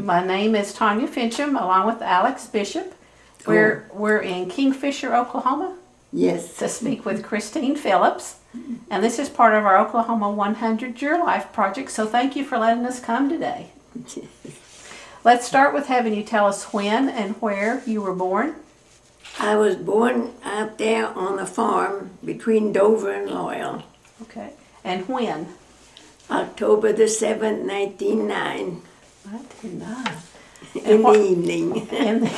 My name is Tanya Fincham, along with Alex Bishop. We're in Kingfisher, Oklahoma, Yes. to speak with Christine Phillips. And this is part of our Oklahoma 100 Your Life project, so thank you for letting us come today. Let's start with having you tell us when and where you were born. I was born out there on a farm between Dover and Loyal, Okay. And when? October the 7th, 1909, 1909. in the evening. And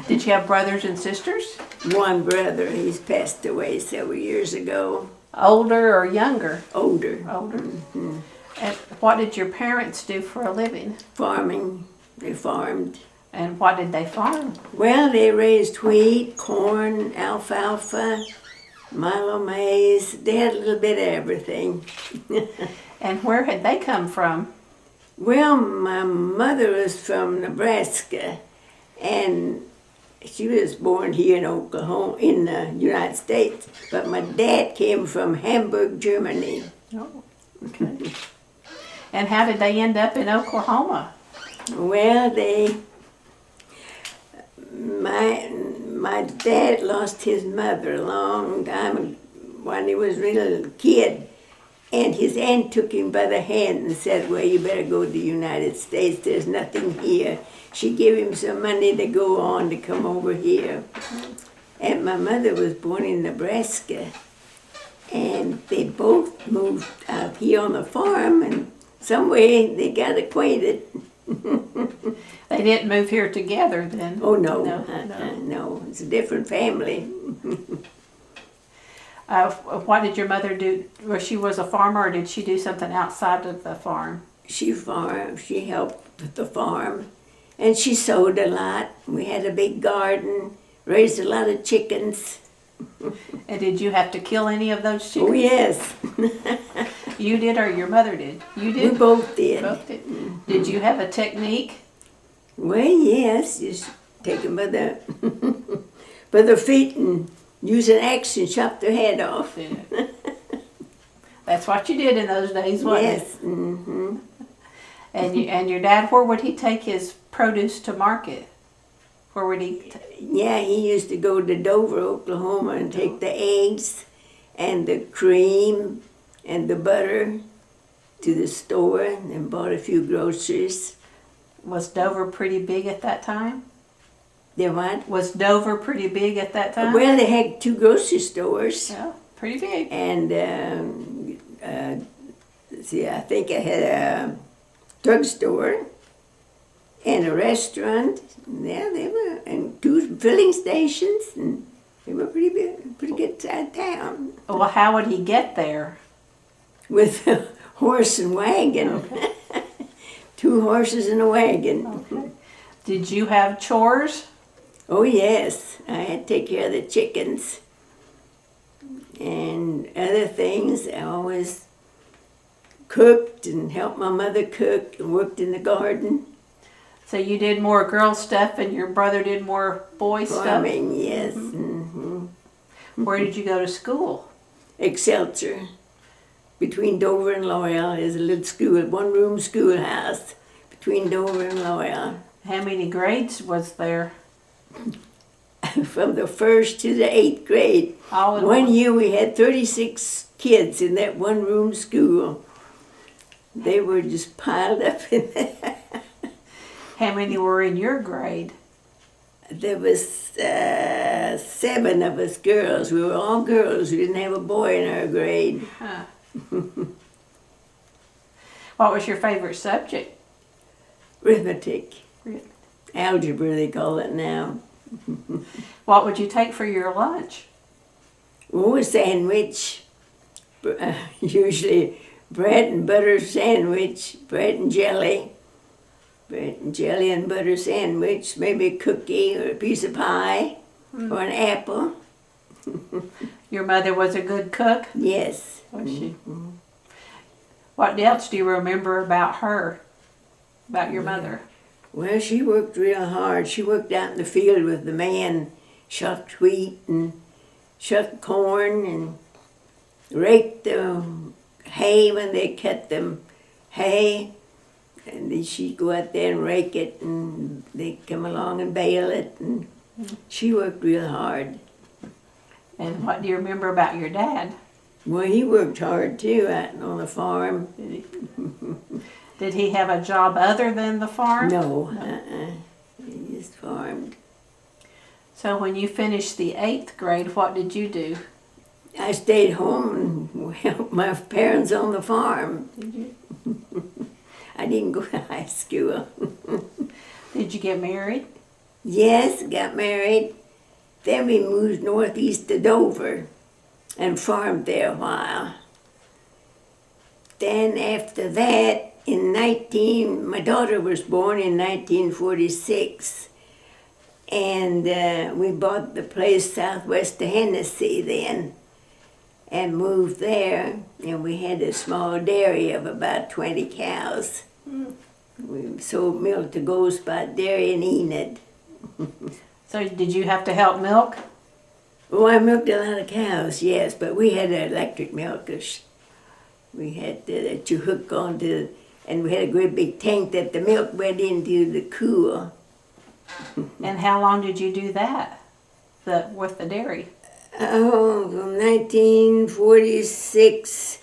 did you have brothers and sisters? One brother, he's passed away several years ago, Older or younger? older, Older. And what did your parents do for a living? farming. They farmed. And what did they farm? Well, they raised wheat, corn, alfalfa, milo maize. They had a little bit of everything. And where had they come from? Well, my mother was from Nebraska, and she was born here in Oklahoma, in the United States. But my dad came from Hamburg, Germany. Oh, okay. And how did they end up in Oklahoma? Well, my dad lost his mother a long time when he was a little kid. And his aunt took him by the hand and said, well, you better go to the United States. There's nothing here. She gave him some money to go on to come over here. And my mother was born in Nebraska. And they both moved out here on the farm, and some way they got acquainted. They didn't move here together then? Oh, no. No. No, it's a different family. What did your mother do? Well, she was a farmer, or did she do something outside of the farm? She farmed, she helped with the farm, and she sewed a lot. We had a big garden, raised a lot of chickens. And did you have to kill any of those chickens? Oh, yes, You did, or your mother did? You we did? both did. Both did. Did you have a technique? Well, yes, just take them by the feet and use an axe and chop their head off. That's what you did in those days, wasn't it? Yes, mm-hmm. And your dad, where would he take his produce to market? Where would he? Yeah, he used to go to Dover, Oklahoma, and take the eggs and the cream and the butter to the store and bought a few groceries. Was Dover pretty big at that time? They what? Was Dover pretty big at that time? Well, they had 2 grocery stores. Yeah, pretty big. And, I think I had a drugstore and a restaurant. Yeah, they were, and 2 filling stations, and they were pretty big, pretty good sized town. Well, how would he get there? With a horse and wagon. Okay. 2 horses and a wagon. Okay. Did you have chores? Oh, yes. I had to take care of the chickens and other things. I always cooked and helped my mother cook and worked in the garden. So you did more girl stuff and your brother did more boy stuff? Farming, yes. Mm-hmm. Where did you go to school? Excelsior. Between Dover and Loyal is a little school, 1-room schoolhouse between Dover and Loyal. How many grades was there? From the 1st to the 8th grade. All in One year we had 36 kids in that 1-room school. They were just piled up in there. How many were in your grade? There was 7 of us girls. We were all girls. We didn't have a boy in our grade. Huh. What was your favorite subject? Arithmetic. Really? Algebra, they call it now. What would you take for your lunch? Oh, a sandwich. Usually bread and butter sandwich, bread and jelly. Bread and jelly and butter sandwich, maybe a cookie or a piece of pie or an apple. Your mother was a good cook? Yes. Was she? What else do you remember about her? About your mother? Well, she worked real hard. She worked out in the field with the man, shucked wheat and shucked corn and raked the hay when they cut them hay, And then she'd go out there and rake it, and they'd come along and bale it, and she worked real hard. And what do you remember about your dad? Well, he worked hard too out on the farm. Did he have a job other than the farm? No, he just farmed. So when you finished the 8th grade, what did you do? I stayed home and helped my parents on the farm. Did you? I didn't go to high school. Did you get married? Yes, got married. Then we moved northeast to Dover and farmed there a while. Then after that, my daughter was born in 1946. And we bought the place southwest of Hennessy then and moved there. And we had a small dairy of about 20 cows. We sold milk to Gold Spot Dairy in Enid. So did you have to help milk? Oh, I milked a lot of cows, yes, but we had electric milkers. We had that you hook onto, and we had a great big tank that the milk went into the cool. And how long did you do that? With the dairy? Oh, from 1946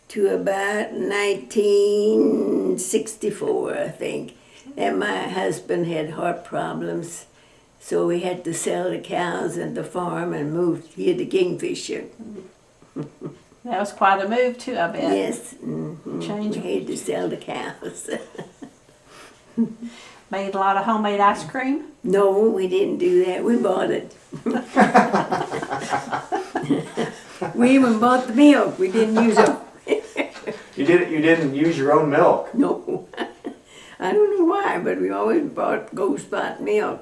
to about 1964, I think. And my husband had heart problems, so we had to sell the cows and the farm and moved here to Kingfisher. That was quite a move too, I bet. Yes, Change. we had to sell the cows. Made a lot of homemade ice cream? No, we didn't do that. We bought it. We even bought the milk. We didn't use it. You didn't use your own milk. No. I don't know why, but we always bought Gold Spot milk.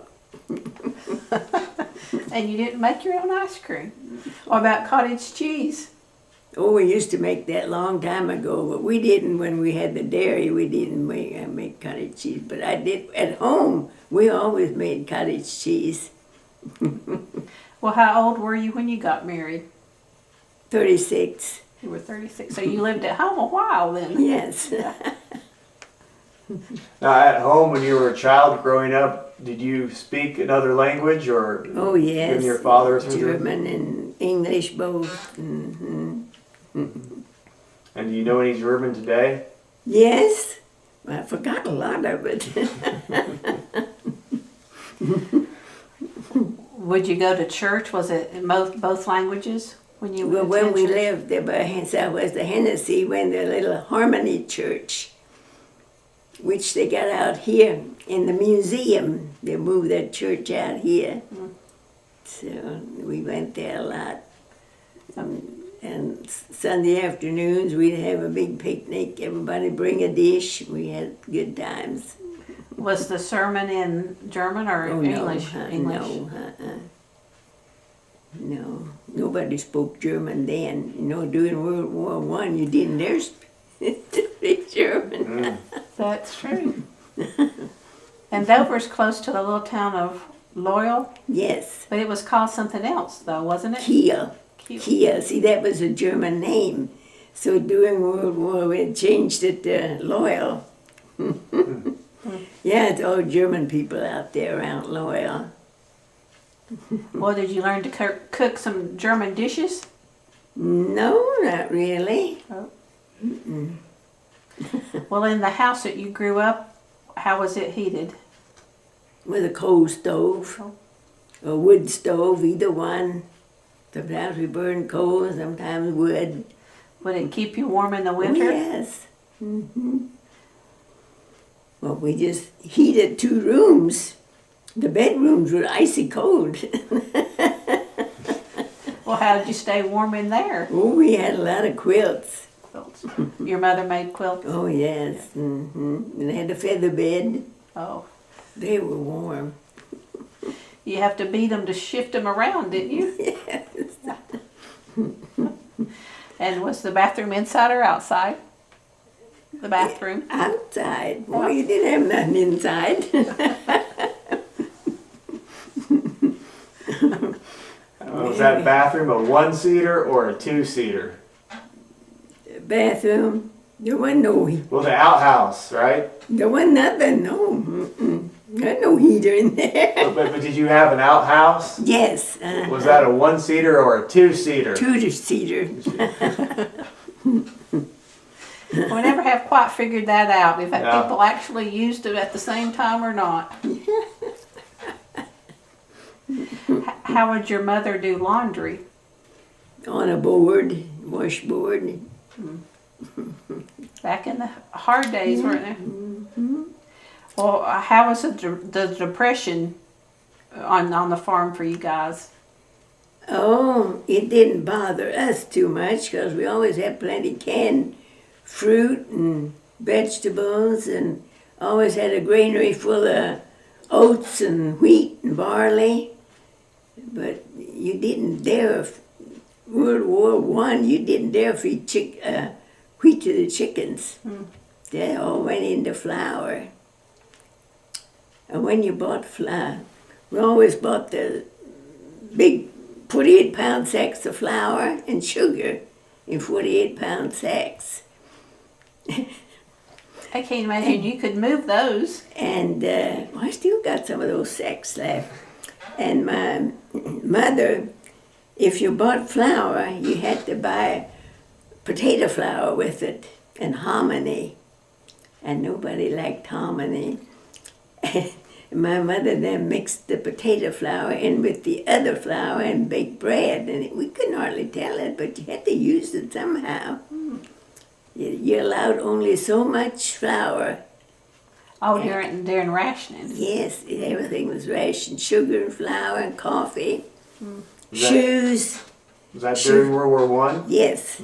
And you didn't make your own ice cream? What about cottage cheese? Oh, we used to make that long time ago, but we didn't when we had the dairy. We didn't make cottage cheese, but I did at home. We always made cottage cheese. Well, how old were you when you got married? 36. You were 36, so you lived at home a while then. Yes. Now, at home, when you were a child growing up, did you speak another language, or Oh, yes. and your father through German and English both. Hmm. And do you know any German today? Yes. I forgot a lot of it. Would you go to church? Was it in both languages when you Well, when attend we church? lived there by southwest of Hennessy, went to a little Harmony Church, which they got out here in the museum. They moved that church out here. So we went there a lot. And Sunday afternoons, we'd have a big picnic. Everybody bring a dish. We had good times. Was the sermon in German or Oh, English? no, English. no, no. Nobody spoke German then. You know, during World War I, you didn't dare speak German. That's true. And Dover's close to the little town of Loyal, Yes, but it was called something else, though, wasn't it? Kiel. Kiel. Kiel. See, that was a German name. So during World War, we changed it to Loyal. Yeah, it's all German people out there around Loyal. Well, did you learn to cook some German dishes? No, not really. Well, in the house that you grew up, how was it heated? With a coal stove, a wood stove, either one. Sometimes we burned coal, sometimes wood. Would it keep you warm in the Oh, winter? yes. Well, we just heated 2 rooms. The bedrooms were icy cold. Well, how did you stay warm in there? Oh, we had a lot of quilts. Quilts. Your mother made quilts? Oh, yes. And they had a feather bed. Oh. They were warm. You have to beat them to shift them around, didn't you? Yes. And was the bathroom inside or outside? The bathroom? Outside. Boy, you didn't have nothing inside. Was that bathroom a 1-seater or a 2-seater? Bathroom, There wasn't no, Well, the outhouse, right? there wasn't nothing, no. Mm-mm. There wasn't no heater in there. But did you have an outhouse? Yes. Was that a one-seater or a two-seater? Two-seater. We never have quite figured that out, if Yeah. people actually used it at the same time or not. How would your mother do laundry? On a board, washboard. Back in the hard days, weren't they? Well, how was the depression on the farm for you guys? Oh, it didn't bother us too much because we always had plenty canned fruit and vegetables and always had a granary full of oats and wheat and barley. But you didn't dare, World War I, you didn't dare feed wheat to the chickens. They all went into flour. And when you bought flour, we always bought the big 48-pound sacks of flour and sugar in 48-pound sacks. I can't imagine you could move those. And I still got some of those sacks left. And my mother, if you bought flour, you had to buy potato flour with it and hominy. And nobody liked hominy. My mother then mixed the potato flour in with the other flour and baked bread. And we couldn't hardly tell it, but you had to use it somehow. You're allowed only so much flour. Oh, during rationing. Yes, everything was rationed. Sugar and flour and coffee. Was that- Shoes. Was that during World War One? Yes.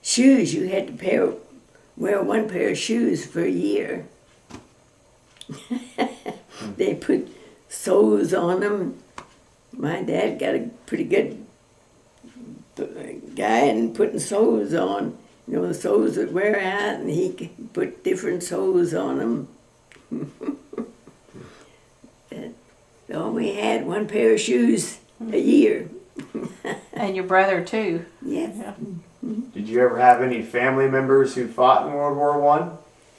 Shoes, you had to wear one pair of shoes for a year. They put soles on them. My dad got a pretty good guy in putting soles on. You know, the soles would wear out and he could put different soles on them. All we had, one pair of shoes a year. And your brother too. Yes. Yeah. Did you ever have any family members who fought in World War One?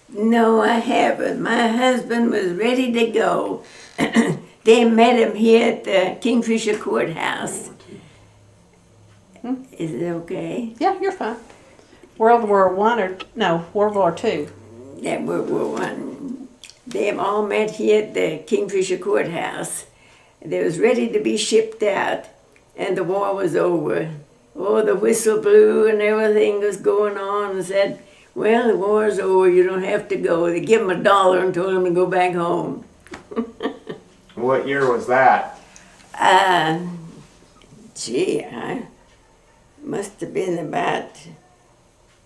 No, I haven't. My husband was ready to go. They met him here at the Kingfisher Courthouse. Is it okay? Yeah, you're fine. World War One or no, World War Two. Yeah, World War One. They all met here at the Kingfisher Courthouse. They was ready to be shipped out, and the war was over. Oh, the whistle blew and everything was going on, and said, well, the war's over, you don't have to go. They give him $1 and told him to go back home. What year was that? Gee, I must have been about,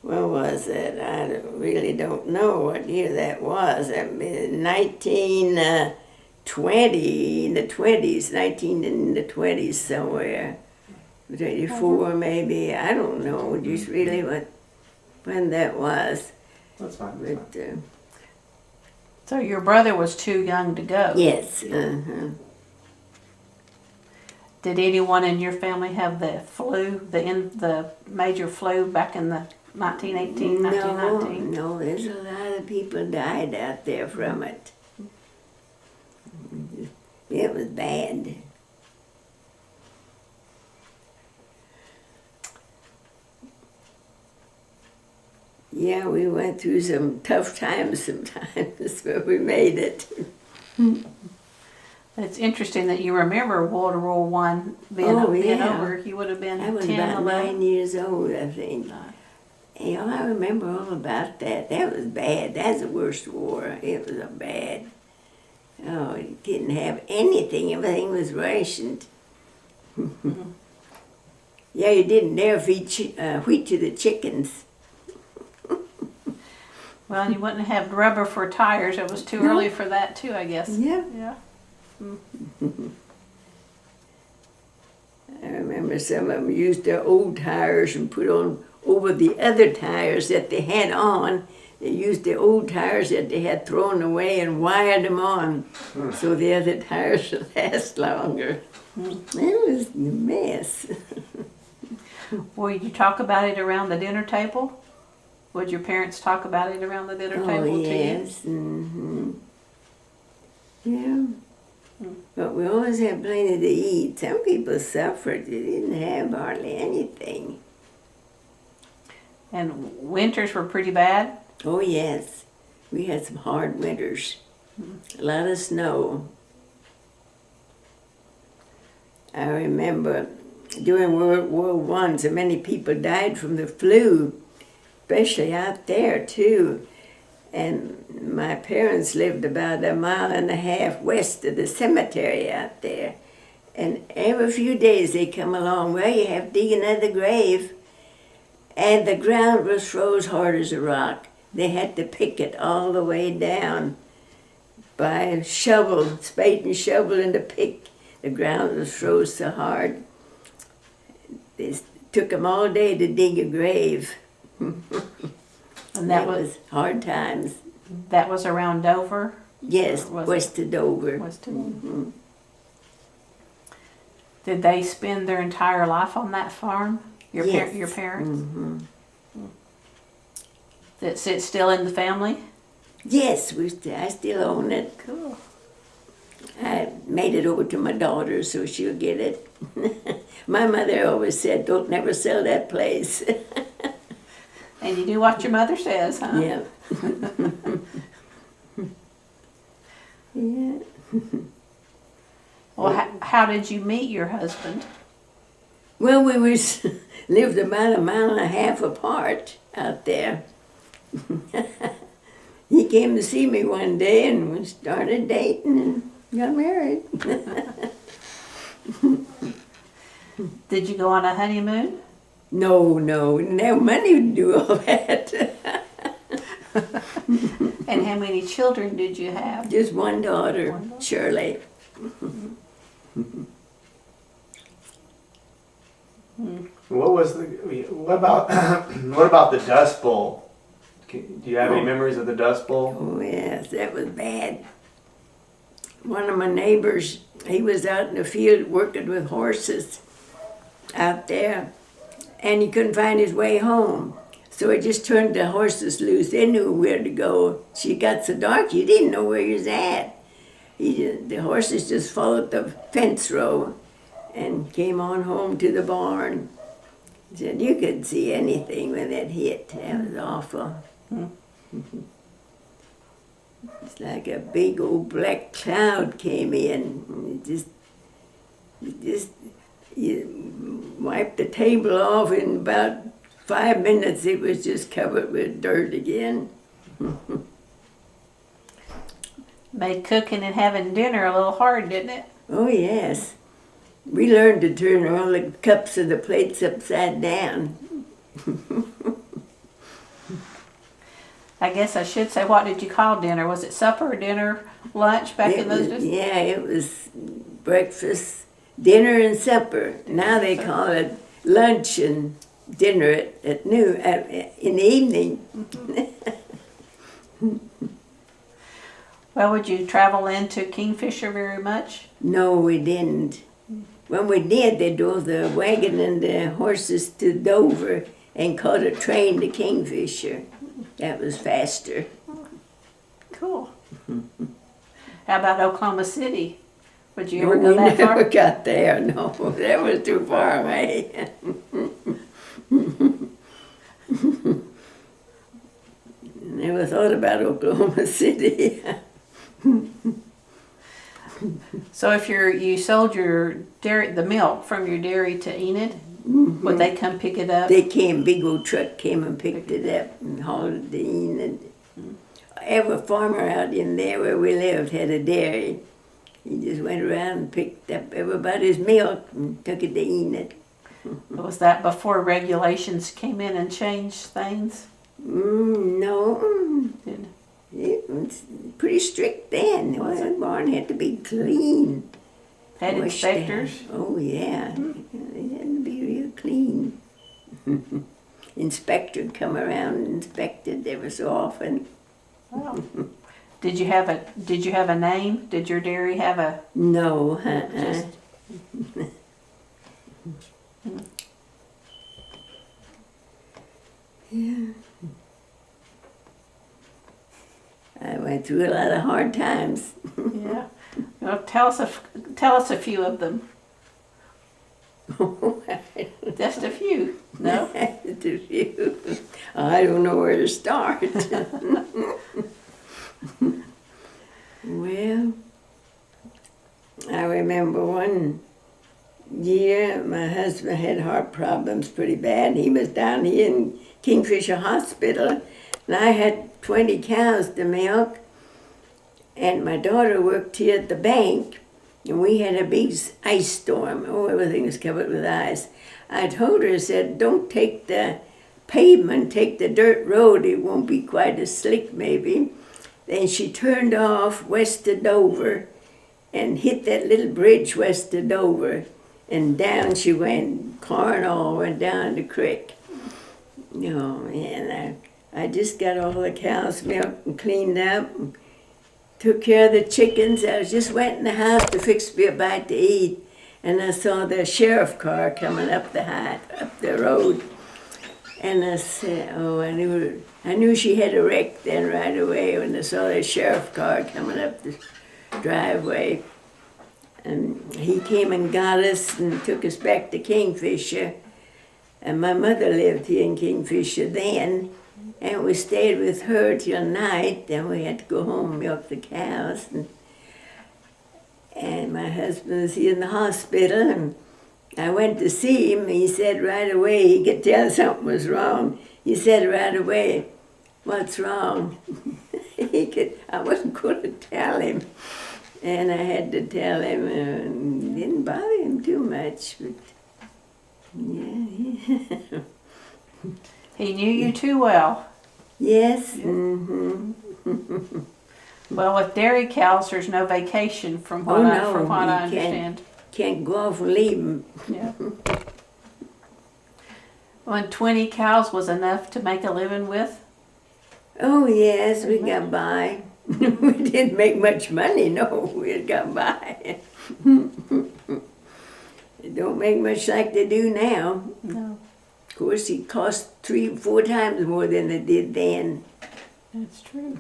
what was it? I really don't know what year that was. I mean, 1920, in the 20s, 19 in the 20s somewhere. 24 maybe, I don't know just really when that was. That's fine. But, So your brother was too young to go. yes, uh-huh. Did anyone in your family have the flu, the major flu back in the 1918, 1919? No, there's a lot of people died out there from it. It was bad. Yeah, we went through some tough times sometimes, but we made it. It's interesting that you remember World War One being Oh, being yeah. over. You would have been I was 10, about 11. 9 years old, I think. You know, I remember all about that. That was bad. That's the worst war. It was a bad. Oh, it didn't have anything. Everything was rationed. Yeah, you didn't dare feed wheat to the chickens. Well, you wouldn't have rubber for tires. It was too early for that too, I guess. Yeah. Yeah. I remember some of them used their old tires and put on over the other tires that they had on. They used the old tires that they had thrown away and wired them on so the other tires would last longer. It was a mess. Will you talk about it around the dinner table? Would your parents talk about it around the dinner Oh, table yes. Yeah. But we always had plenty to eat. Some people suffered. They didn't have hardly anything. to you? And winters were pretty bad? Oh, yes. We had some hard winters. A lot of snow. I remember during World War I, so many people died from the flu, especially out there, too. And my parents lived about a mile and a half west of the cemetery out there. And every few days they come along, well, you have to dig another grave. And the ground was froze hard as a rock. They had to pick it all the way down by a shovel, spade and shovel and a pick. The ground was froze so hard. It took them all day to dig a grave. And that was hard times. that was around Dover? Yes, Or was west of Dover. Was to Did they spend their entire life on that farm? Yes. Your parents? Mhm. That's it still in the family? Yes, I still own it. Cool. I made it over to my daughter so she'll get it. My mother always said, don't never sell that place. And you do what your mother says, huh? Yeah. Yeah. Well, how did you meet your husband? Well, we lived about a mile and a half apart out there. He came to see me one day and we started dating and got married. Did you go on a honeymoon? No, we didn't have money to do all that. And how many children did you have? Just one daughter, Shirley. What about what about the Dust Bowl? Do you have any memories of the Dust Bowl? Oh, yes, that was bad. One of my neighbors, he was out in the field working with horses out there, and he couldn't find his way home. So he just turned the horses loose. They knew where to go. She got so dark, you didn't know where he was at. The horses just followed the fence row and came on home to the barn. He said, you could see anything when it hit. That was awful. It's like a big old black cloud came in. You wiped the table off in about 5 minutes. It was just covered with dirt again. Made cooking and having dinner a little hard, didn't it? Oh, yes. We learned to turn all the cups of the plates upside down. I guess I should say, what did you call dinner? Was it supper, dinner, lunch back in those days? Yeah, it was breakfast, dinner, and supper. Now they call it lunch and dinner at noon, in the evening. Well, would you travel into Kingfisher very much? No, we didn't. When we did, they drove the wagon and the horses to Dover and caught a train to Kingfisher. That was faster. Cool. How about Oklahoma City? Would you No, ever go we that never far? got there. No, that was too far away. Never thought about Oklahoma City. So if you sold your dairy, the milk from your dairy to Enid, would they come pick it up? They came, big old truck came and picked it up and hauled it to Enid. Every farmer out in there where we lived had a dairy. He just went around and picked up everybody's milk and took it to Enid. Was that before regulations came in and changed things? No, Did- it was pretty strict then. The barn had to be clean. Had Washed down. inspectors? Oh, yeah. It had to be real clean. Inspector would come around and inspected ever so often. Wow. Did you have a name? Did your dairy have a No, just Yeah. I went through a lot of hard times. Yeah. Well, tell us a few of them. Just a few. No? I don't know where to start. Well, I remember one year my husband had heart problems pretty bad. He was down here in Kingfisher Hospital, and I had 20 cows to milk, and my daughter worked here at the bank, and we had a big ice storm. Oh, everything was covered with ice. I told her, I said, don't take the pavement, take the dirt road. It won't be quite as slick, maybe. Then she turned off west of Dover and hit that little bridge west of Dover. And down she went, car and all, went down the creek. Oh, man, I just got all the cows milked and cleaned up and took care of the chickens. I just went in the house to fix me a bite to eat, and I saw the sheriff car coming up the road. And I said, oh, I knew she had a wreck then right away when I saw the sheriff car coming up the driveway. And he came and got us and took us back to Kingfisher. And my mother lived here in Kingfisher then, and we stayed with her till night. Then we had to go home and milk the cows. And my husband was here in the hospital, and I went to see him. He said right away, he could tell something was wrong. He said right away, what's wrong? I wasn't going to tell him. And I had to tell him, and it didn't bother him too much, but yeah. He knew you too well. Yes. Mm-hmm. Well, with dairy cows, there's no vacation from what I understand. Can't go off and leave them. Yeah. When 20 cows was enough to make a living with? Oh yes, we got by. We didn't make much money, no, we got by. It don't make much like they do now. No. Of course, it cost 3-4 times more than it did then. That's true.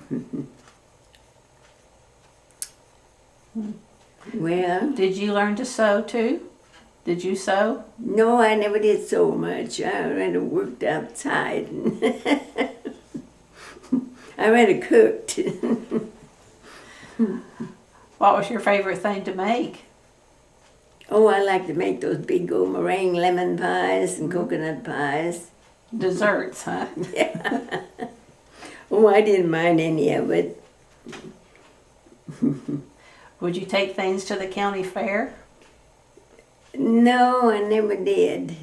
Well, Did you learn to sew too? Did you sew? no, I never did so much. I rather worked outside. I rather cooked. What was your favorite thing to make? Oh, I like to make those big old meringue lemon pies and coconut pies. Desserts, huh? Yeah. Oh, I didn't mind any of it. Would you take things to the county fair? No, I never did.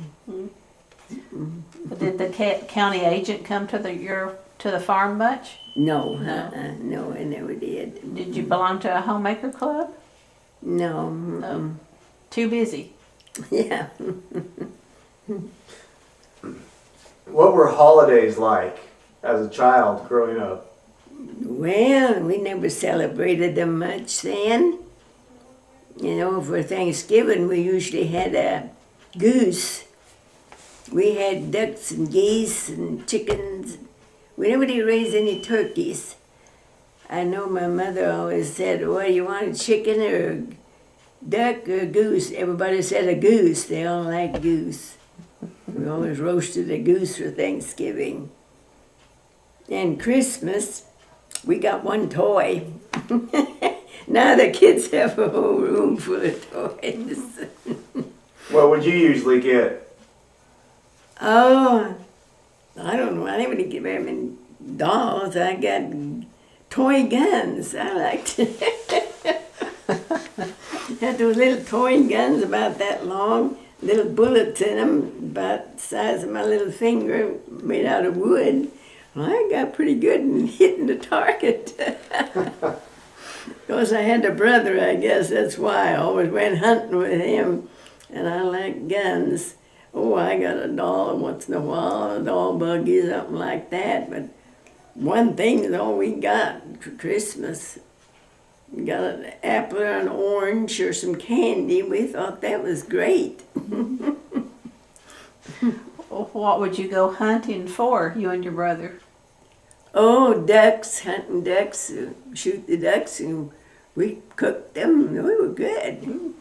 Did the county agent come to the farm much? No, No. no, I never did. Did you belong to a homemaker club? No. No. Too busy. Yeah. What were holidays like as a child growing up? Well, we never celebrated them much then. You know, for Thanksgiving, we usually had a goose. We had ducks and geese and chickens. We never did raise any turkeys. I know my mother always said, well, you want a chicken or a duck or a goose? Everybody said a goose. They all like goose. We always roasted a goose for Thanksgiving. And Christmas, we got one toy. Now the kids have a whole room full of toys. What would you usually get? Oh, I don't know. I never did get very many dolls. I got toy guns. I liked it. Had those little toy guns about that long, little bullets in them, about the size of my little finger, made out of wood. Well, I got pretty good in hitting the target. Because I had a brother, I guess that's why. I always went hunting with him, and I like guns. Oh, I got a doll once in a while, a doll buggy, something like that. But one thing is all we got for Christmas. We got an apple or an orange or some candy. We thought that was great. What would you go hunting for, you and your brother? Oh, ducks, hunting ducks, shoot the ducks, and we cooked them. They were good.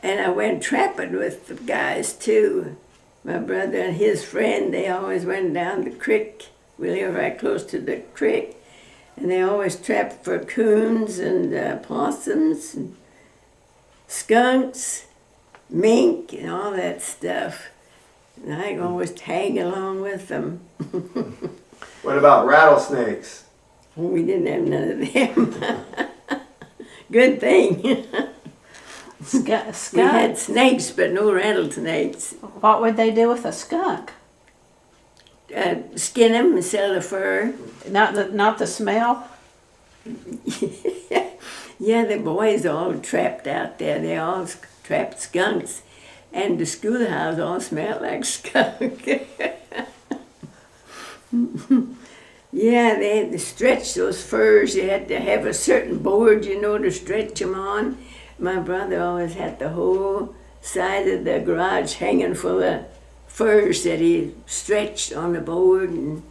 And I went trapping with the guys too. My brother and his friend, they always went down the creek. We live right close to the creek. And they always trapped for coons and possums and skunks, mink, and all that stuff. And I always tag along with them. What about rattlesnakes? We didn't have none of them. Good thing. Skunk. We had snakes, but no rattlesnakes. What would they do with a skunk? Skin them and sell the fur. Not the smell. Yeah, the boys all trapped out there. They all trapped skunks. And the schoolhouse all smelled like skunk. Yeah, they had to stretch those furs. You had to have a certain board, to stretch them on. My brother always had the whole side of the garage hanging full of furs that he stretched on the board, and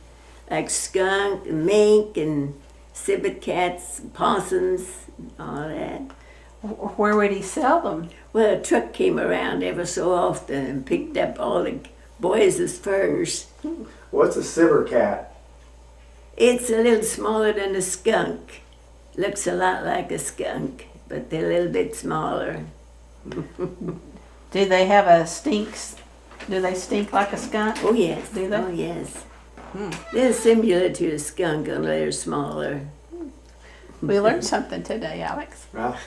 like skunk and mink and civet cats, and possums, and all that. Where would he sell them? Well, a truck came around ever so often and picked up all the boys' furs. What's a civet cat? It's a little smaller than a skunk. Looks a lot like a skunk, but they're a little bit smaller. Do they have a stinks? Do they stink like a skunk? Oh yes. Do they? Oh yes. They're similar to a skunk, only they're smaller. We learned something today, Alex. Well,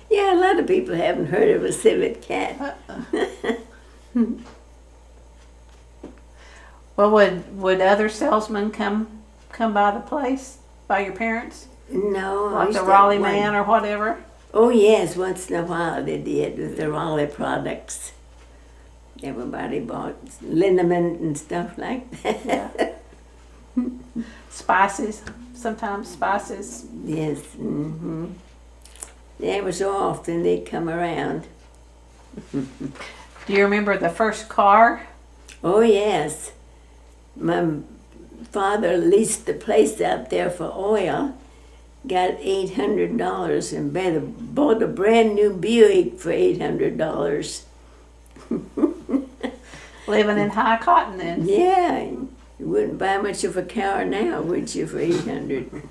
Yeah, a lot of people haven't heard of a civet cat. Well, would other salesmen come by the place, by your parents, No. I like used the to Raleigh have one. Man or whatever? Oh yes, once in a while they did with the Raleigh products. Everybody bought liniment and stuff like that. Spices, sometimes spices. Yes. Mm-hmm. Every so often they come around. Do you remember the first car? Oh yes. My father leased the place out there for oil, got $800 and bought a brand new Buick for $800. Living in high cotton then. Yeah, you wouldn't buy much of a car now, would you, for $800?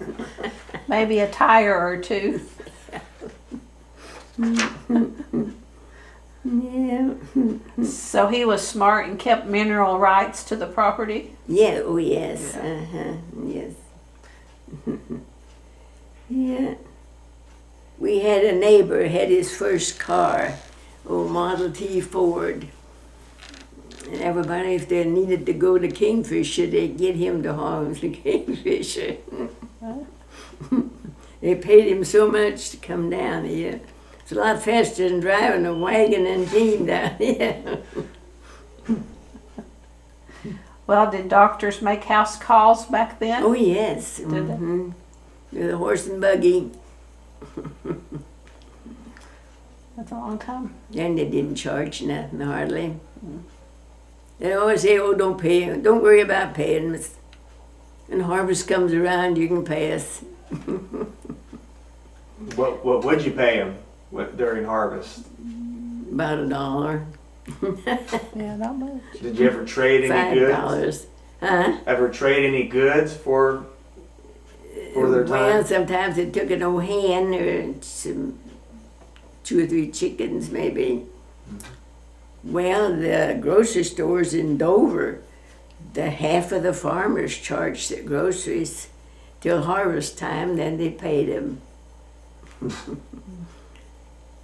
Maybe a tire or two. Yeah. So he was smart and kept mineral rights to the property. Yeah, oh yes, yes. Yeah. We had a neighbor, had his first car, old Model T Ford. And everybody, if they needed to go to Kingfisher, they'd get him to haul them to Kingfisher. They paid him so much to come down here. It's a lot faster than driving a wagon and team down here. Well, did doctors make house calls back then? Oh yes. Did they? Mm-hmm. With a horse and buggy. That's a long time. And they didn't charge nothing hardly. They always say, "Oh, don't pay. Don't worry about paying. When harvest comes around, you can pay us." what would you pay him during harvest? About $1. Yeah, not much. Did you ever trade any goods? $5. Huh? Ever trade any goods for their Well, time? sometimes they took an old hen or some 2 or 3 chickens, maybe. Well, the grocery stores in Dover, the half of the farmers charged their groceries till harvest time, then they paid them.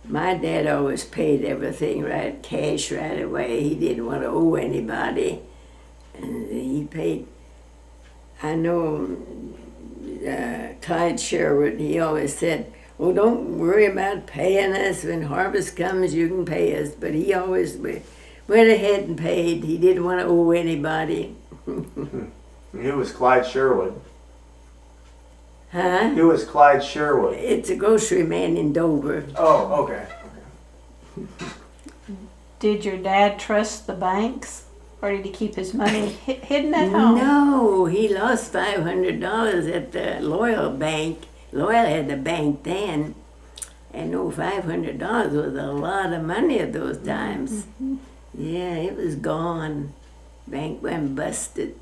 My dad always paid everything right, cash right away. He didn't want to owe anybody. And he paid. I know Clyde Sherwood, he always said, "Oh, don't worry about paying us. When harvest comes, you can pay us." But he always went ahead and paid. He didn't want to owe anybody. Who was Clyde Sherwood? Huh? Who was Clyde Sherwood? It's a grocery man in Dover. Oh, okay. Did your dad trust the banks? Or did he keep his money hidden at home? No, he lost $500 at the Loyal Bank. Loyal had the bank then. And no, $500 was a lot of money at those times. Yeah, it was gone. Bank went busted.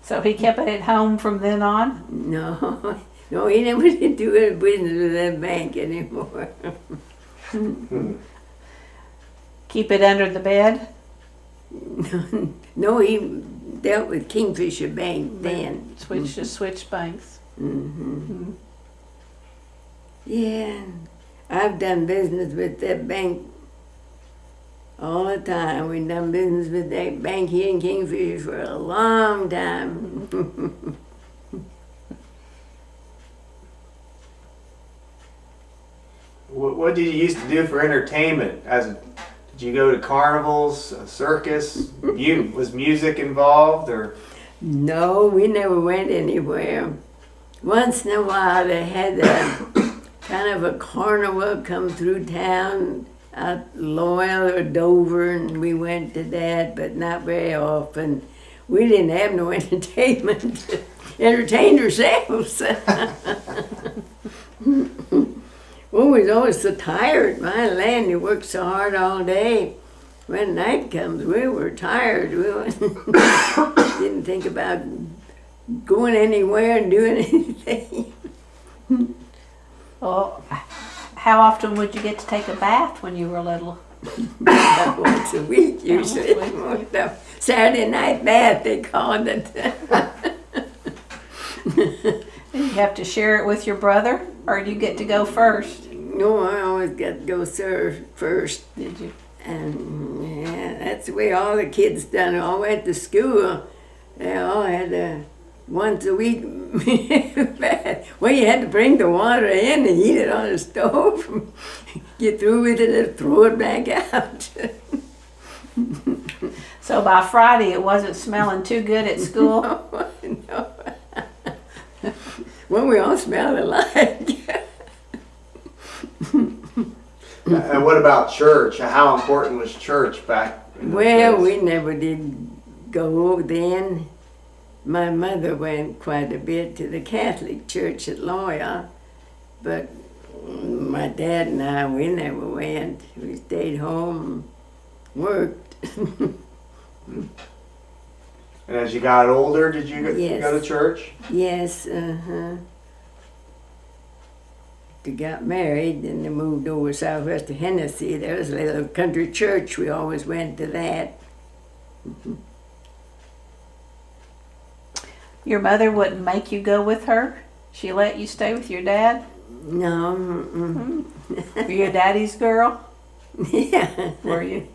So he kept it at home from then on? No, no, he never did do any business with that bank anymore. Keep it under the bed? No, he dealt with Kingfisher Bank then. Switch banks. Yeah, I've done business with that bank all the time. We've done business with that bank here in Kingfisher for a long time. What did you used to do for entertainment? Did you go to carnivals, a circus? Was music involved, or? No, we never went anywhere. Once in a while they had a kind of a carnival come through town at Loyal or Dover, and we went to that, but not very often. We didn't have no entertainment. Entertained ourselves. We was always so tired. My land, you worked so hard all day. When night comes, we were tired. We didn't think about going anywhere and doing anything. Well, how often would you get to take a bath when you were little? About once a week, usually. Saturday night bath, they called it. Did you have to share it with your brother, or did you get to go first? No, I always got to go serve first. Did you? And yeah, that's the way all the kids done. All went to school. They all had a once a week bath. Well, you had to bring the water in and heat it on the stove. Get through with it and throw it back out. So by Friday, it wasn't smelling too good at school? No. Well, we all smelled alike. And what about church? How important was church back in those Well, days? we never did go then. My mother went quite a bit to the Catholic Church at Loyal, but my dad and I, we never went. We stayed home, worked. And as you got older, did you Yes. go to church? Yes, We got married, and they moved over southwest of Hennessy. There was a little country church. We always went to that. Your mother wouldn't make you go with her? She let you stay with your dad? No, Were you a daddy's girl? yeah. Were you?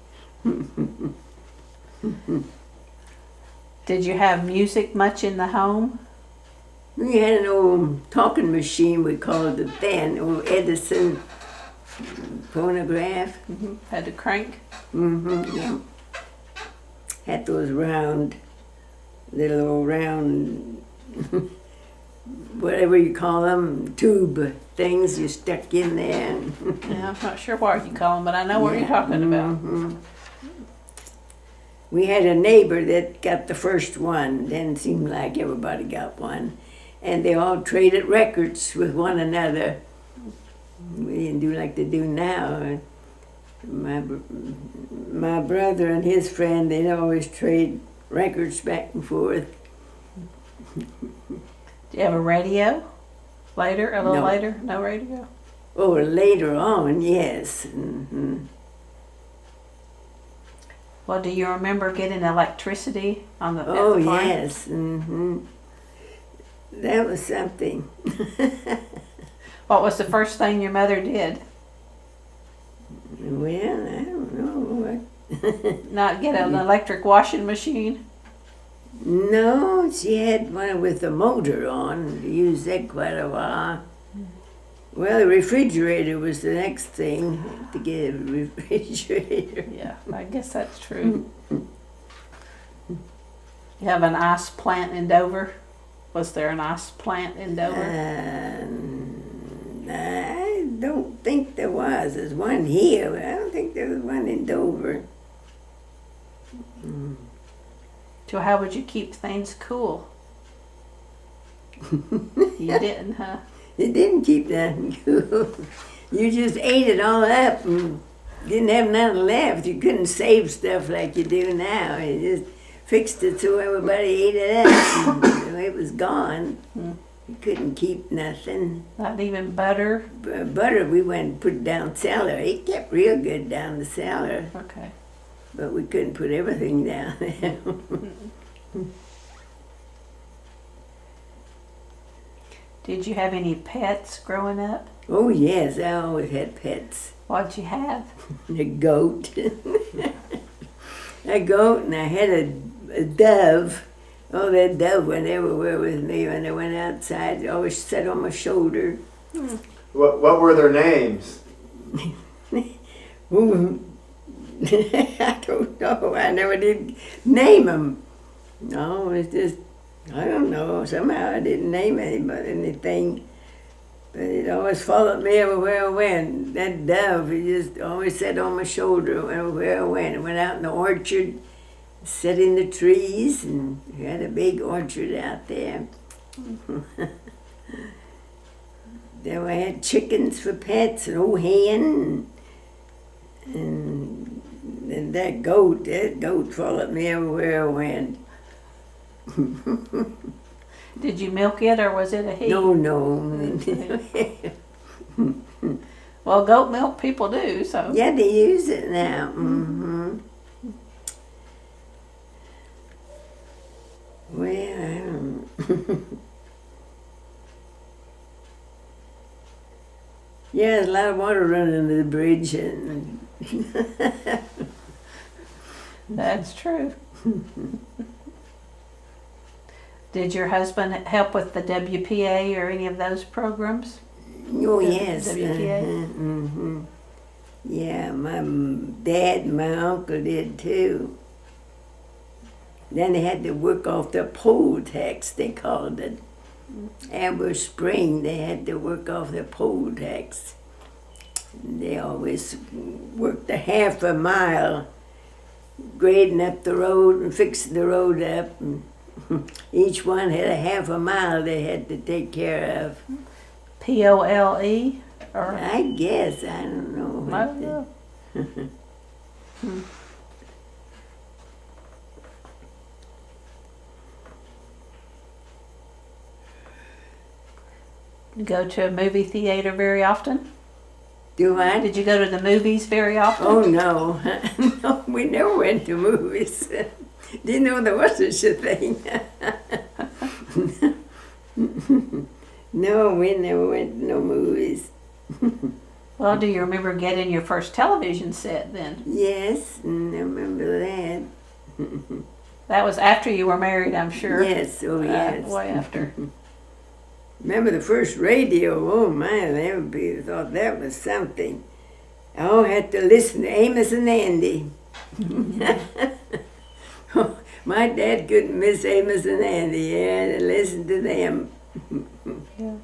Did you have music much in the home? We had an old talking machine, we called it then, old Edison phonograph. Had to crank? Yeah. Had those little old round, whatever you call them, tube things you stuck in there. Yeah, I'm not sure what you call them, but I know what you're talking about. We had a neighbor that got the first one. Didn't seem like everybody got one. And they all traded records with one another. We didn't do like they do now. My brother and his friend, they'd always trade records back and forth. Do you have a radio? Later? A little No. later? No radio? Oh, later on, yes. Well, do you remember getting electricity on the Oh, at the farm? yes. That was something. What was the first thing your mother did? Well, I don't know. Not get an electric washing machine? No, she had one with a motor on. Used that quite a while. Well, the refrigerator was the next thing to get a refrigerator. Yeah, I guess that's true. You have an ice plant in Dover? Was there an ice plant in Dover? I don't think there was. There's one here, but I don't think there was one in Dover. So how would you keep things cool? You didn't, huh? It didn't keep nothing cool. You just ate it all up and didn't have nothing left. You couldn't save stuff like you do now. You just fixed it so everybody ate it up. And it was gone. You couldn't keep nothing. Not even butter? Butter, we went and put down cellar. It kept real good down the cellar, Okay. but we couldn't put everything down there. Did you have any pets growing up? Oh, yes, I always had pets. What'd you have? A goat. A goat, and I had a dove. Oh, that dove went everywhere with me when I went outside. It always sat on my shoulder. What were their names? Ooh, I don't know. I never did name them. No, it's just, I don't know. Somehow I didn't name anything. But it always followed me everywhere I went. That dove, it just always sat on my shoulder everywhere I went. I went out in the orchard, sat in the trees, and we had a big orchard out there. Then we had chickens for pets, an old hen, and that goat followed me everywhere I went. Did you milk it or was it a he? No. Well, goat milk people do, so. Yeah, they use it now. Mm-hmm. Well, I don't. Yeah, there's a lot of water running under the bridge, and That's true. Did your husband help with the WPA or any of those programs? oh The yes, WPA? mm-hmm. Yeah, my dad and my uncle did too. Then they had to work off the poll tax, they called it. Every spring they had to work off the poll tax. They always worked a half a mile, grading up the road and fixing the road up. And each one had a half a mile they had to take care of. POLE? Or I guess, I don't know. I don't know. Go to a movie theater very often? Do I? Did you go to the movies very often? Oh no, no, we never went to movies. Didn't know there was such a thing. No, we never went to no movies. Well, do you remember getting your first television set then? Yes, I remember that. That was after you were married, I'm sure. Yes, oh yes. Way after. Remember the first radio? Oh man, everybody thought that was something. I all had to listen to Amos and Andy. My dad couldn't miss Amos and Andy. He had to listen to them. Yeah.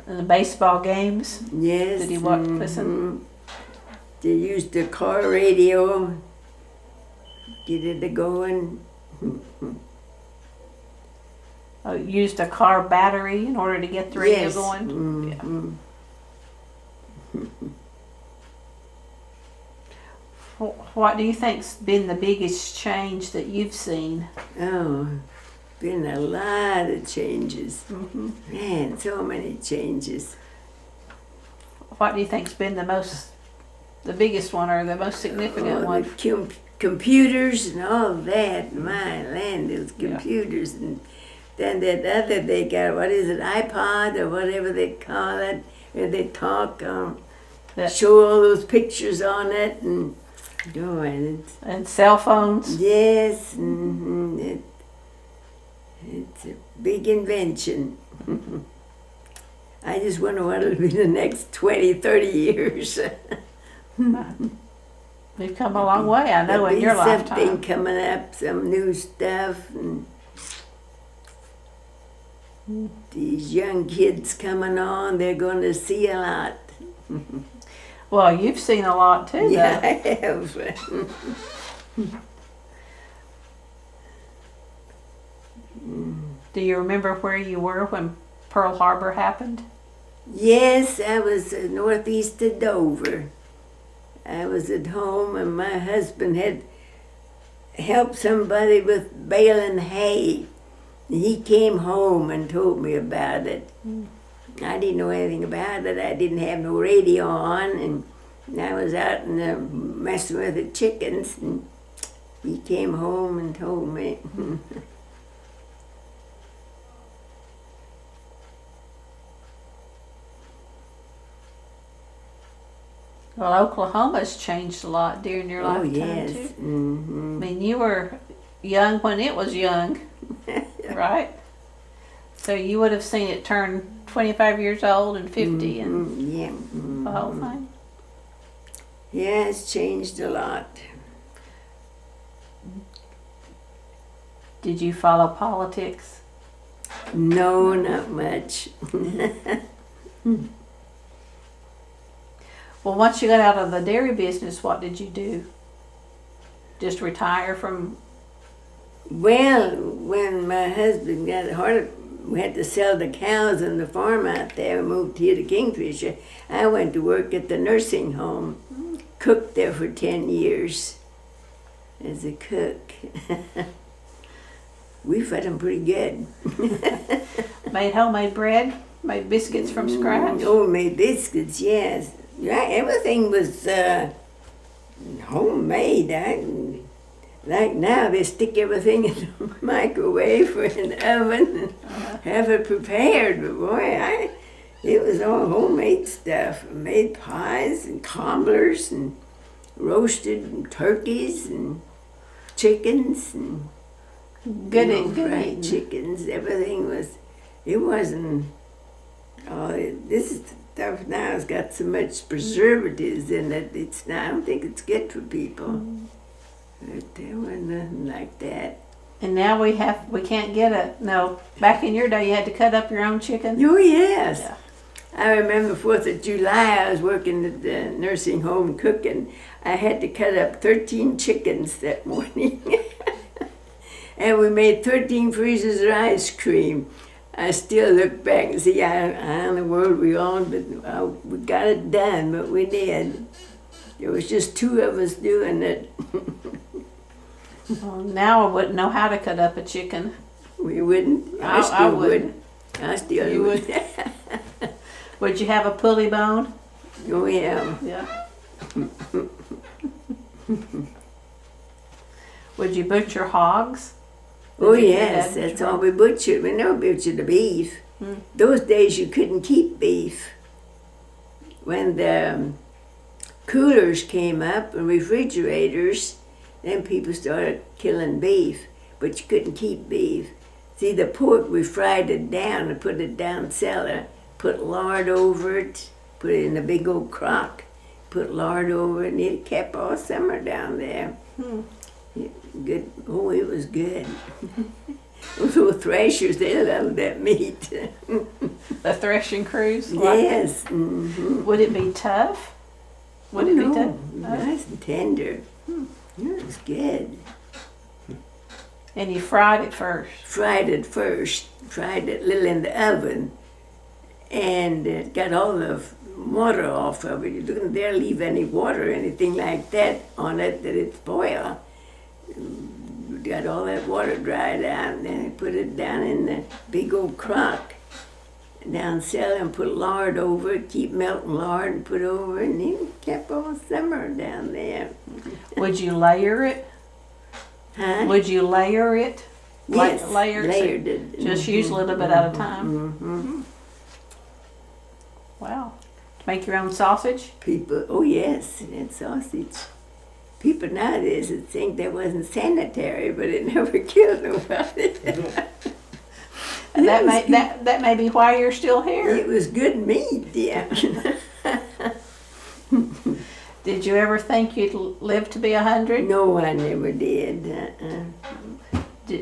And the baseball games? Yes. Did he listen? They used the car radio, get it going. Oh, used a car battery in order to get the radio Yes. going? Mhm. What do you think's been the biggest change that you've seen? Oh, been a lot of changes. Mm-hmm. Man, so many changes. What do you think's been the biggest one or the most significant one? The computers and all that. My land, those computers. And then that other they got, what is it, iPod or whatever they call it, where they talk, show all those pictures on it and doing it. And cell phones? Yes, it's a big invention. I just wonder what it'll be the next 20, 30 years. We've come a long way, I know, There'll in be your something lifetime. coming up, some new stuff, and these young kids coming on, they're going to see a lot. Well, you've seen a lot too, Yeah, though. I have. Do you remember where you were when Pearl Harbor happened? Yes, I was northeast of Dover. I was at home, and my husband had helped somebody with baling hay. He came home and told me about it. I didn't know anything about it. I didn't have no radio on, and I was out in the messing with the chickens, and he came home and told me. Well, Oklahoma's changed a lot during your Oh lifetime yes. too. I Mm-hmm. mean, you were young when it was young, right? So you would have seen it turn 25 years old and 50 and Yeah. the whole thing. Yeah, it's changed a lot. Did you follow politics? No, not much. Well, once you got out of the dairy business, what did you do? Just retire from? Well, when my husband got hard, we had to sell the cows and the farm out there and moved here to Kingfisher. I went to work at the nursing home, cooked there for 10 years as a cook. We fed them pretty good. Made homemade bread? Made biscuits from scratch? Oh, made biscuits, yes. Yeah, everything was homemade. Like now, they stick everything in the microwave or in the oven and have it prepared. But boy, it was all homemade stuff. I made pies and cobblers and roasted turkeys and chickens and Good, fried eating. chickens. Everything was. It wasn't. Oh, this is stuff now has got so much preservatives in it. It's not. I don't think it's good for people. But there was nothing like that. And now we can't get it. No, back in your day, you had to cut up your own chicken. Oh yes. Yeah. I remember 4th of July. I was working at the nursing home cooking. I had to cut up 13 chickens that morning. And we made 13 freezers of ice cream. I still look back and see how in the world we on, but we got it done, but we did. There was just 2 of us doing it. Well, now I wouldn't know how to cut up a chicken. We wouldn't. I still wouldn't. would. I still You would. Would you have a pulley bone? Oh yeah. Yeah. Would you butcher hogs? Oh Did you do yes, that? that's all we butchered. We never butchered the beef. Those days you couldn't keep beef. When the coolers came up and refrigerators, then people started killing beef, but you couldn't keep beef. See, the pork, we fried it down and put it down cellar, put lard over it, put it in a big old crock, put lard over it, and it kept all summer down there. Good. Oh, it was good. Those little threshers, they loved that meat. The threshing crews? Yes. Mm-hmm. Would it be tough? Would it be tough? Nice and tender. It was good. And you fried it first. Fried it first. Fried it a little in the oven. And got all the water off of it. You don't dare leave any water or anything like that on it that it spoil. Got all that water dried out, and then I put it down in the big old crock down cellar and put lard over it, keep melting lard and put over it, and it kept all summer down there. Would you layer it? Huh? Would you layer it? Yes, layered layered it. Just use a little bit at a time. Wow. Make your own sausage? People, oh yes, and sausage. People nowadays would think that wasn't sanitary, but it never killed nobody. That may be why you're still here. It was good meat, yeah. Did you ever think you'd live to be 100? No, I never did.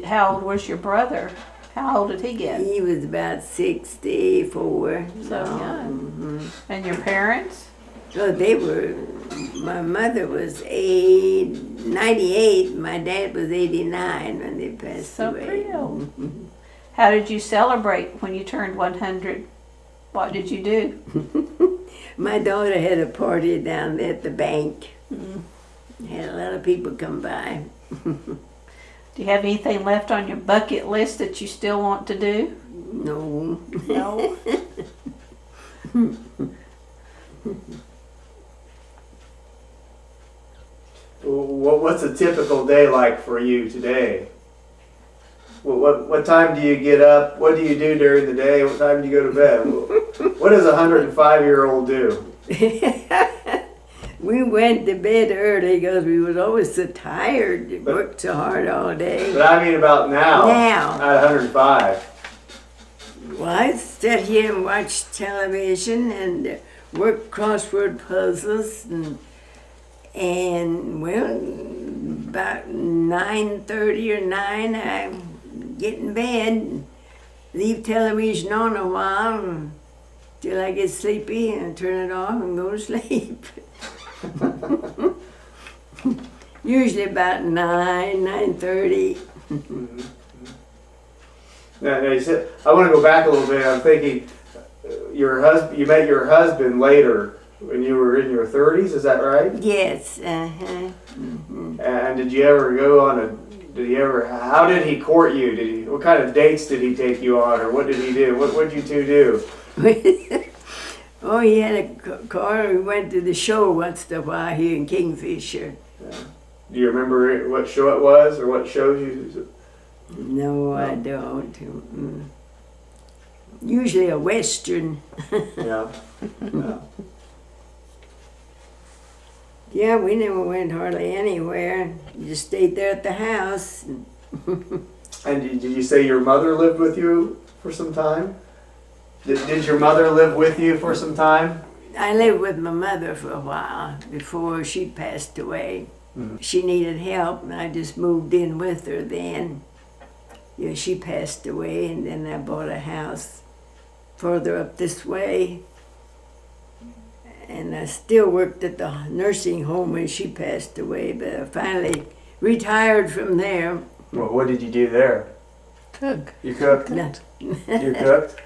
How old was your brother? How old did he get? He was about 64. So young. And your parents? Oh, they were my mother was 98. My dad was 89 when they passed So away. real. How did you celebrate when you turned 100? What did you do? My daughter had a party down there at the bank. Had a lot of people come by. Do you have anything left on your bucket list that you still want to do? No. No. What's a typical day like for you today? What time do you get up? What do you do during the day? What time do you go to bed? What does a 105-year-old do? We went to bed early because we was always so tired. We worked so hard all day. But I mean about now. Now. At 105. Well, I sit here and watch television and work crossword puzzles and well, about 9:30 or 9, I get in bed, leave television on a while till I get sleepy and turn it off and go to sleep. Usually about 9:30. Now, you said, I want to go back a little bit. I'm thinking, your husband. You met your husband later when you were in your 30s. Is that right? Yes, And did you ever go on a? Did he ever? How did he court you? Did he? What kind of dates did he take you on, or what did he do? What did you two do? Oh, he had a car. We went to the show once in a while here in Kingfisher. Do you remember what show it was, or what shows you? No, I don't. Usually a Western. Yeah. Yeah. Yeah, we never went hardly anywhere. Just stayed there at the house. And did you say your mother lived with you for some time? Did your mother live with you for some time? I lived with my mother for a while before she passed away. She needed help, and I just moved in with her then. Yeah, she passed away, and then I bought a house further up this way. And I still worked at the nursing home when she passed away, but I finally retired from there. Well, what did you do there? Cook. You cooked? No, You cooked?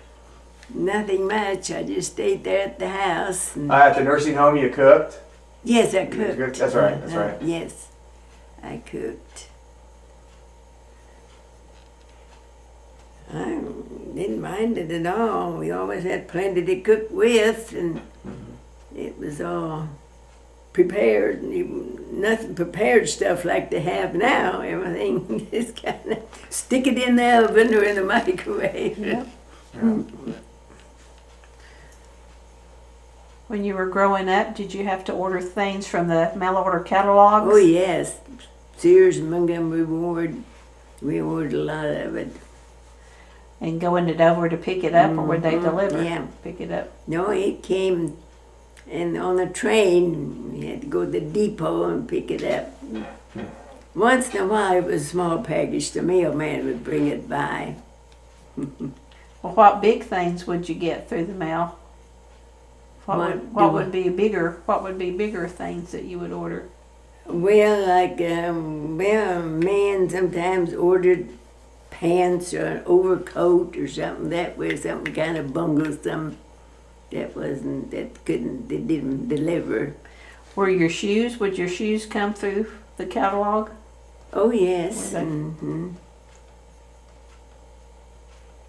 nothing much. I just stayed there at the house. And At the nursing home you cooked? yes, I You cooked. That's right, that's right. Yes, I cooked. I didn't mind it at all. We always had plenty to cook with, and it was all prepared. Nothing prepared stuff like they have now. Everything is kind of stick it in the oven or in the microwave. Yep. Yeah. When you were growing up, did you have to order things from the mail order catalogs? Oh yes, Sears and Montgomery Ward. We ordered a lot of it. And going to Dover to pick it up, or would they deliver? Yeah. Pick it up. No, it came, and on the train, we had to go to the depot and pick it up. Once in a while, it was a small package. The mailman would bring it by. Well, what big things would you get through the mail? What would be bigger things that you would order? Well, like, a man sometimes ordered pants or an overcoat or something that was something kind of bunglesome that didn't deliver. Would your shoes come through the catalog? Oh yes. Were they? Mm-hmm.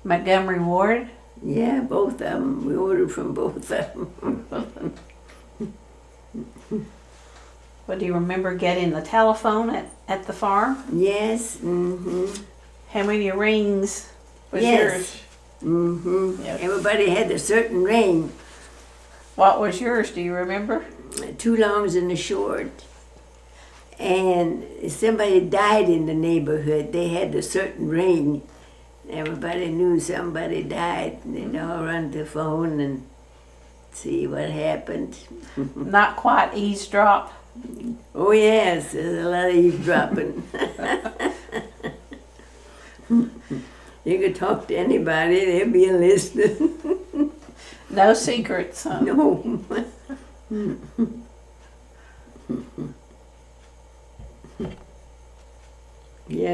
Montgomery Ward? Yeah, both of them. We ordered from both of them. Well, do you remember getting the telephone at the farm? Yes. Mm-hmm. How many rings was Yes. yours? Mm-hmm. Yes. Everybody had a certain ring, What was yours? Do you remember? 2 longs and a short. And if somebody died in the neighborhood, they had a certain ring. Everybody knew somebody died. They'd all run to the phone and see what happened. Not quite eavesdrop. Oh yes, there's a lot of eavesdropping. You could talk to anybody, they'd be listening. No secrets, huh? No.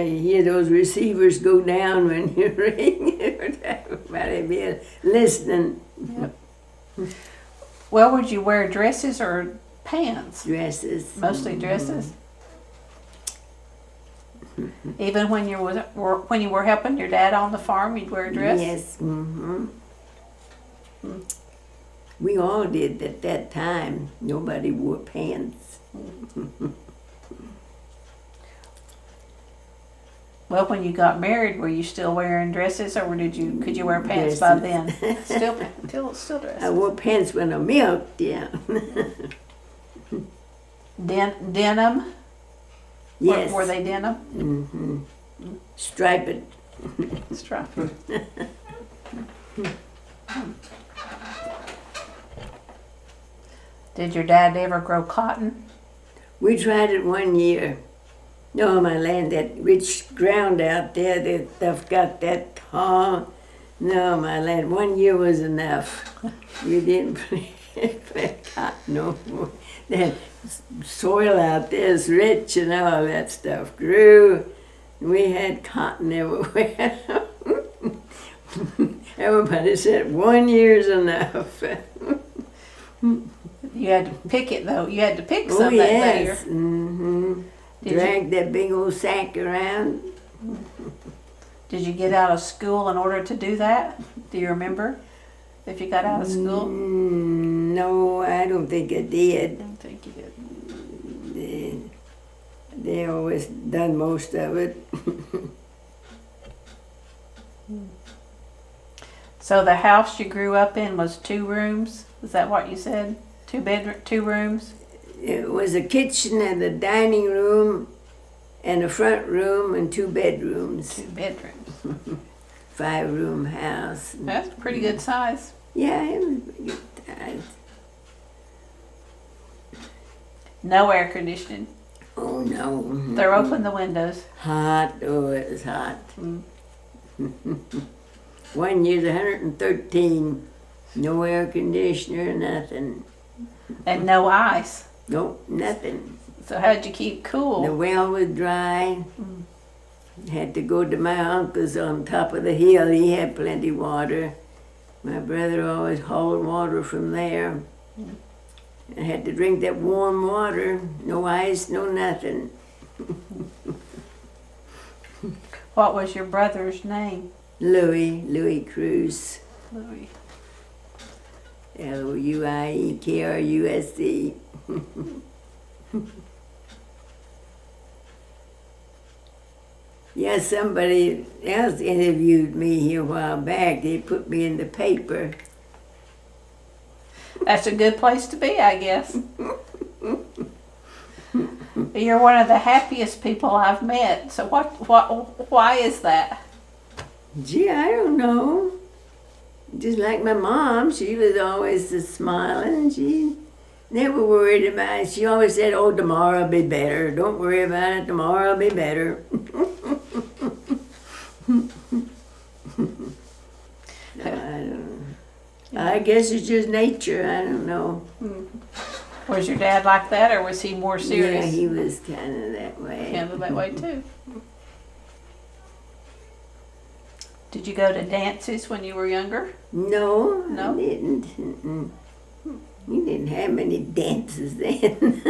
you hear those receivers go down when you ring. Everybody be listening. Well, would you wear dresses or pants? Dresses. Mostly dresses. Even when you were helping your dad on the farm, you'd wear a dress. Yes. We all did at that time. Nobody wore pants. Well, when you got married, were you still wearing dresses, or could you wear pants by then? Still I dresses. wore pants when I milked, yeah. Denim. Yes. Were they denim? Striped. Striped. Did your dad ever grow cotton? We tried it one year. No, my land, that rich ground out there, that stuff got that tall. No, my land, 1 year was enough. We didn't plant cotton no more. That soil out there is rich and all that stuff grew. We had cotton everywhere. Everybody said 1 year's enough. You had to pick it though. You had to pick some Oh, that yes. day. Did Drag that big old sack around. Did you get out of school in order to do that? Do you remember? If you got out of school? No, I don't think I I did. don't think you did. They always done most of it. So the house you grew up in was 2 rooms? Is that what you said? 2 rooms? It was a kitchen and a dining room and a front room and 2 bedrooms. 2 bedrooms. 5-room house. That's a pretty good size. Yeah, it was a good size. No air conditioning. Oh no. They're open the windows. Hot. Oh, it was hot. 1 year's 113. No air conditioner, nothing. And no ice. Nope, nothing. So how'd you keep cool? The well was dry. Had to go to my uncle's on top of the hill. He had plenty water. My brother always hauled water from there. I had to drink that warm water. No ice, no nothing. What was your brother's name? Louis Cruz. Louis. Louiekrusc. Yeah, somebody else interviewed me here a while back. They put me in the paper. That's a good place to be, I guess. You're one of the happiest people I've met. So why is that? Gee, I don't know. Just like my mom, she was always just smiling. She never worried about it. She always said, "Oh, tomorrow'll be better. Don't worry about it. Tomorrow'll be better." No, I don't know. I guess it's just nature. I don't know. Was your dad like that, or was he more serious? Yeah, he was kind of that way. Kind of that way too. Did you go to dances when you were younger? No, No? I didn't. We didn't have many dances then.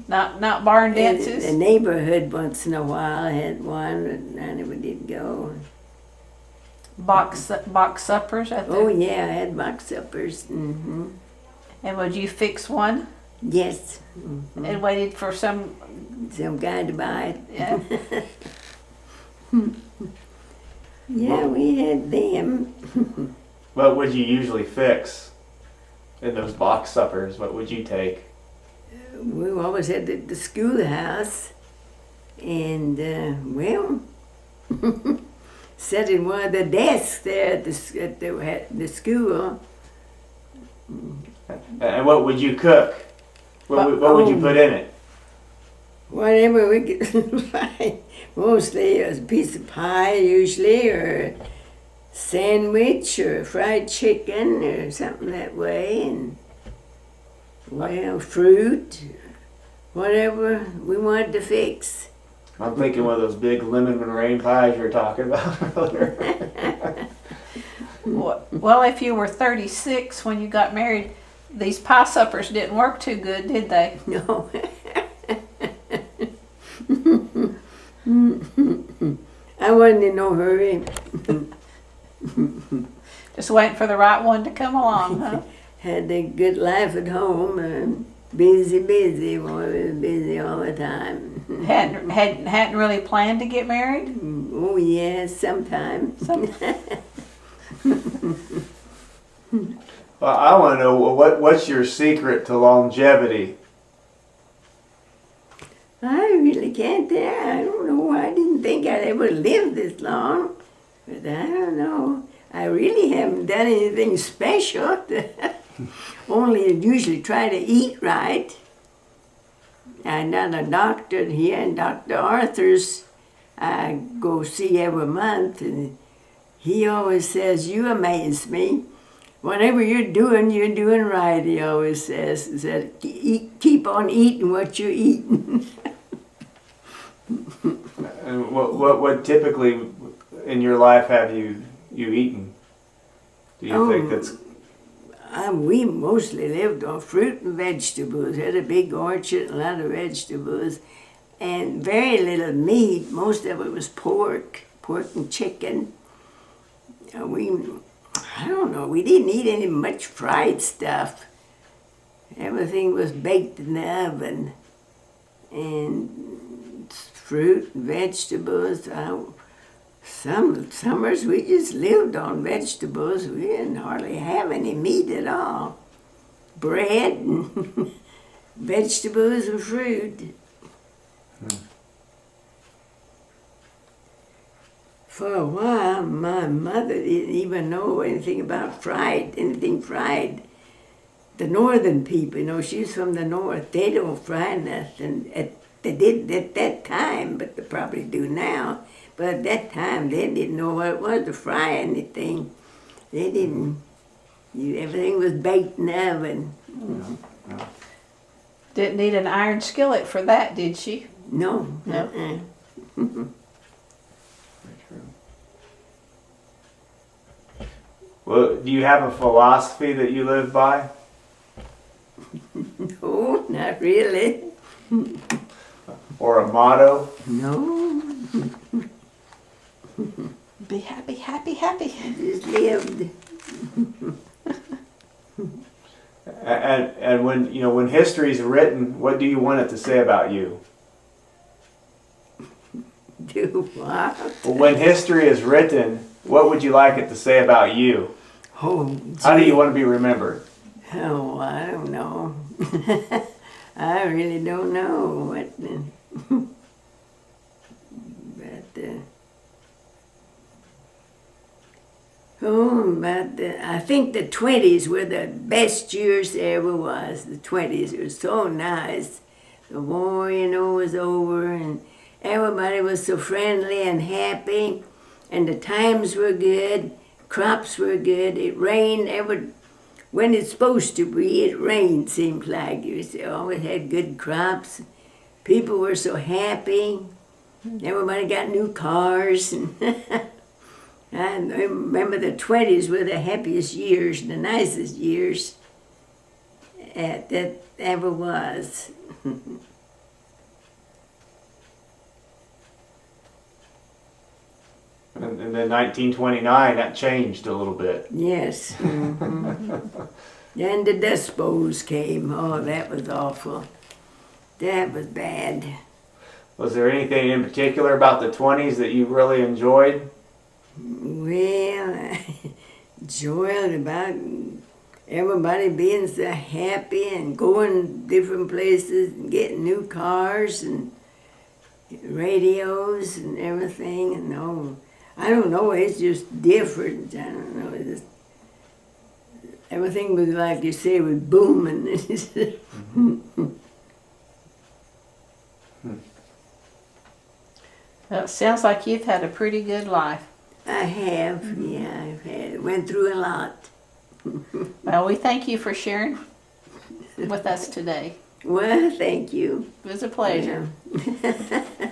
Not barn The dances? neighborhood once in a while had one, and I never did go. Box suppers at the... Oh yeah, I had box suppers. Mm-hmm. And would you fix one Yes, and waited for some... some guy to buy it. Yeah. Yeah, we had them. What would you usually fix in those box suppers? What would you take? We always had the schoolhouse, and well, sat in one of the desks there at the school. And what would you cook? What would you put in it? Whatever we could find. Mostly a piece of pie, usually, or sandwich, or fried chicken, or something that way, and well, fruit, whatever we wanted to fix. I'm thinking one of those big lemon meringue pies you were talking about earlier. Well, if you were 36 when you got married, these pie suppers didn't work too good, did they? No. I wasn't in no hurry. Just waiting for the right one to come along, huh? Had a good life at home. Busy. Boy, was busy all the time. hadn't really planned to get married? Oh yes, sometime. Well, I want to know what's your secret to longevity? I really can't tell. I don't know. I didn't think I'd ever live this long. But I don't know. I really haven't done anything special. Only usually try to eat right. I'm not a doctor here, and Dr. Arthur's I go see every month, and he always says, "You amaze me. Whatever you're doing right," he always says. He said, keep on eating what you're eating. And what typically in your life have you eaten? Do you think that's... We mostly lived on fruit and vegetables. Had a big orchard, a lot of vegetables, and very little meat. Most of it was pork and chicken. I don't know, we didn't eat any much fried stuff. Everything was baked in the oven. And fruit and vegetables. Some summers we just lived on vegetables. We didn't hardly have any meat at all. Bread and vegetables and fruit. For a while, my mother didn't even know anything about anything fried. The northern people, she's from the north, they don't fry nothing. They didn't at that time, but they probably do now. But at that time, they didn't know what it was to fry anything. They didn't. Everything was baked in the oven. Didn't need an iron skillet for that, did she? No. No. Well, do you have a philosophy that you live by? No, not really. Or a motto? No, Be happy, happy, happy. just lived. And when history's written, what do you want it to say about you? Do what? Well, when history is written, what would you like it to say about you? Oh, How do you want to be remembered? oh, I don't know. I really don't know what. I think the 20s were the best years there ever was. The 20s were so nice. The war, was over, and everybody was so friendly and happy, and the times were good, crops were good. It rained when it's supposed to be. It rained, seems like. You always had good crops. People were so happy. Everybody got new cars. I remember the 20s were the happiest years, the nicest years that ever was. And then 1929, that changed a little bit. Yes. Then the Dust Bowls came. Oh, that was awful. That was bad. Was there anything in particular about the 20s that you really enjoyed? Well, I enjoyed about everybody being so happy and going different places and getting new cars and radios and everything. And I don't know, it's just different. I don't know. Everything was like you say, was booming. Well, it sounds like you've had a pretty good life. I have, went through a lot. Well, we thank you for sharing with us today. Well, thank you. It was a pleasure. Yeah.